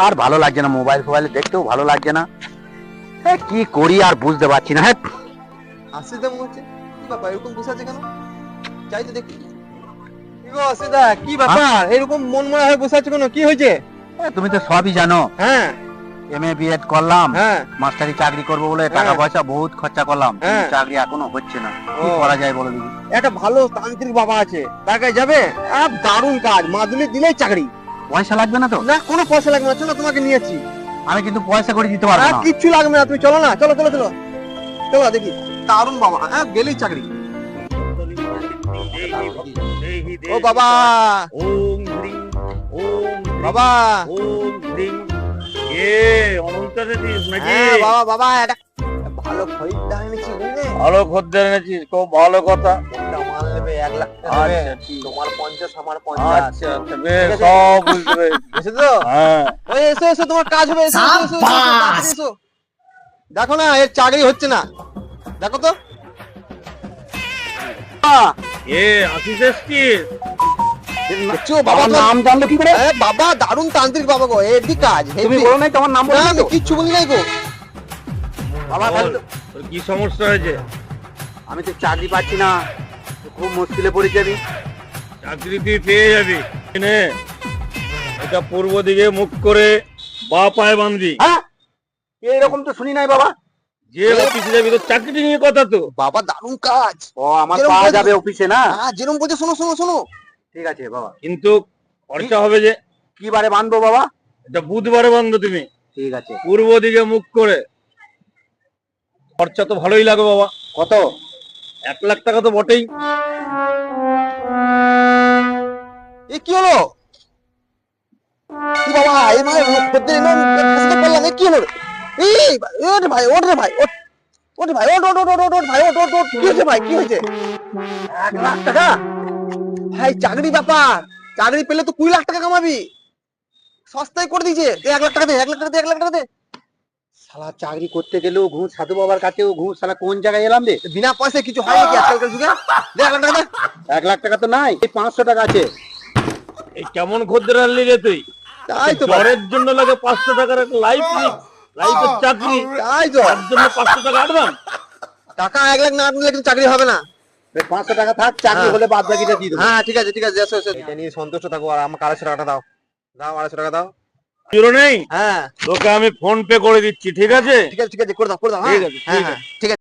আর ভালো লাগছে না, মোবাইল ফোবাইলে দেখতেও ভালো লাগছে না। কি করি আর বুঝতে পারছি না। হ্যাঁ আসিদা মনে হচ্ছে কি ব্যাপার এরকম বসে আছে কেন? চাই তো দেখি। কি গো আসিদা, কি ব্যাপার এরকম মন মরা হয়ে বসে আছো কেন? কি হয়েছে? তুমি তো সবই জানো, হ্যাঁ এমএ বিএড করলাম, হ্যাঁ মাস্টারি চাকরি করবো বলে টাকা হ্যাঁ। পয়সা বহুত খরচা করলাম, কিন্তু হ্যাঁ। চাকরি এখনো হচ্ছে না। কি ও। করা যায় বলো দিদি? একটা ভালো তান্ত্রিক বাবা আছে, তার কাছে যাবে, আর দারুণ কাজ, মাদুলি দিলেই চাকরি। পয়সা লাগবে না তো? না কোনো পয়সা লাগবে না, চলো তোমাকে নিয়েছি। আমি কিন্তু পয়সা করে দিতে পারবো আর না। কিচ্ছু লাগবে না, তুমি চলো না, চলো চলো চলো চলো দেখি। দারুণ বাবা, হ্যাঁ গেলেই চাকরি। ও বাবা, ওম হ্রিং ওম বাবা ওম হ্রিং। অনন্ত এনেছিস নাকি? হ্যাঁ বাবা বাবা, একটা ভালো খরিদ্দার এনেছি বুঝলে। ভালো খদ্দের এনেছিস, খুব ভালো কথা। একটা মাল নেবে 1 লাখ টাকা নেবে। আচ্ছা, ঠিক। তোমার 50 আমার 50। আচ্ছা আচ্ছা, বেশ, ঠিক আছে। সব বুঝতে পেরেছি। বুঝছো তো? হ্যাঁ, ওই এসো এসো, তোমার কাজ হবে, এসো এসো, এসো, এসো, তাড়াতাড়ি এসো। দেখো না এর চাকরি হচ্ছে না, দেখো তো। আশিস এসছিস? দেখছো বাবা, বাবার নাম জানলো কি করে? বাবা দারুণ তান্ত্রিক বাবা গো, এরই কাজ। তুমি হেভি। বলো নাই তোমার নাম বলো না, না আমি তো? কিচ্ছু বলি নাই গো। বাবা বল, তাহলে তো- তোর কি সমস্যা হয়েছে? আমি তো চাকরি পাচ্ছি না, খুব মুশকিলে পড়েছি আমি। চাকরি তুই পেয়ে যাবি। নে, এটা পূর্ব দিকে মুখ করে বা পায়ে বাঁধবি। হ্যাঁ এরকম তো শুনি নাই বাবা। যে অফিসে যাবি, তোর চাকরি নিয়ে কথা তো। বাবা দারুণ কাজ। ও আমার যেরকম পাওয়া বলছো- যাবে অফিসে না? হ্যাঁ যেরকম বলছে, শোনো শোনো শোনো। ঠিক আছে বাবা। কিন্তু খরচা হবে যে। কি বারে বাঁধবো বাবা? এটা বুধবারে বাঁধো তুমি, ঠিক আছে। পূর্ব দিকে মুখ করে। খরচা তো ভালোই লাগবে বাবা। কত? 1 লাখ টাকা তো বটেই। এ কি হলো? কি বাবা, এই মানে খদ্দের এলো, ফেসে পড়লাম, এ কি হলো? এই ওঠ ভাই, ওঠ রে ভাই, ওঠ ওঠ ভাই, ওঠ ওঠ ওঠ ওঠ ওঠ ভাই, ওঠ ওঠ ওঠ। কি হয়েছে ভাই, কি হয়েছে? 1 লাখ টাকা? ভাই চাকরি ব্যাপার, চাকরি পেলে তো 20 লাখ টাকা কামাবি। সস্তায় করে দিয়েছে। দে 1 লাখ টাকা দে, 1 লাখ টাকা দে, 1 লাখ টাকা দে। শালা চাকরি করতে গেলেও ঘুষ, সাধু বাবার কাছেও ঘুষ, শালা কোন জায়গায় এলাম রে? বিনা পয়সায় কিছু হয় নাকি আজকালকার যুগে? দে 1 লাখ টাকা দে। 1 লাখ টাকা তো নাই, এই 500 টাকা আছে। এই কেমন খদ্দের আনলি রে তুই? তাই তো ভাই, জ্বরের জন্য লাগে 500 টাকার একটা লাইফ লাইফের চাকরি, তাই তো। তার জন্য 500 টাকা অ্যাডভান্স। টাকা 1 লাখ না নিলে কিন্তু চাকরি হবে না। এই 500 টাকা থাক, চাকরি হ্যাঁ। হলে বাদ বাকিটা দিয়ে দেবো। হ্যাঁ ঠিক আছে ঠিক আছে, এসো এসো। এটা নিয়ে সন্তুষ্ট থাকো, আর আমাকে 250 টাকাটা দাও। দাও 250 টাকা দাও। জিরো নেই, হ্যাঁ তোকে আমি ফোন পে করে দিচ্ছি, ঠিক আছে? ঠিক আছে ঠিক আছে, করে দাও করে দাও। ঠিক আছে, ঠিক হ্যাঁ আছে। হ্যাঁ ঠিক আছে।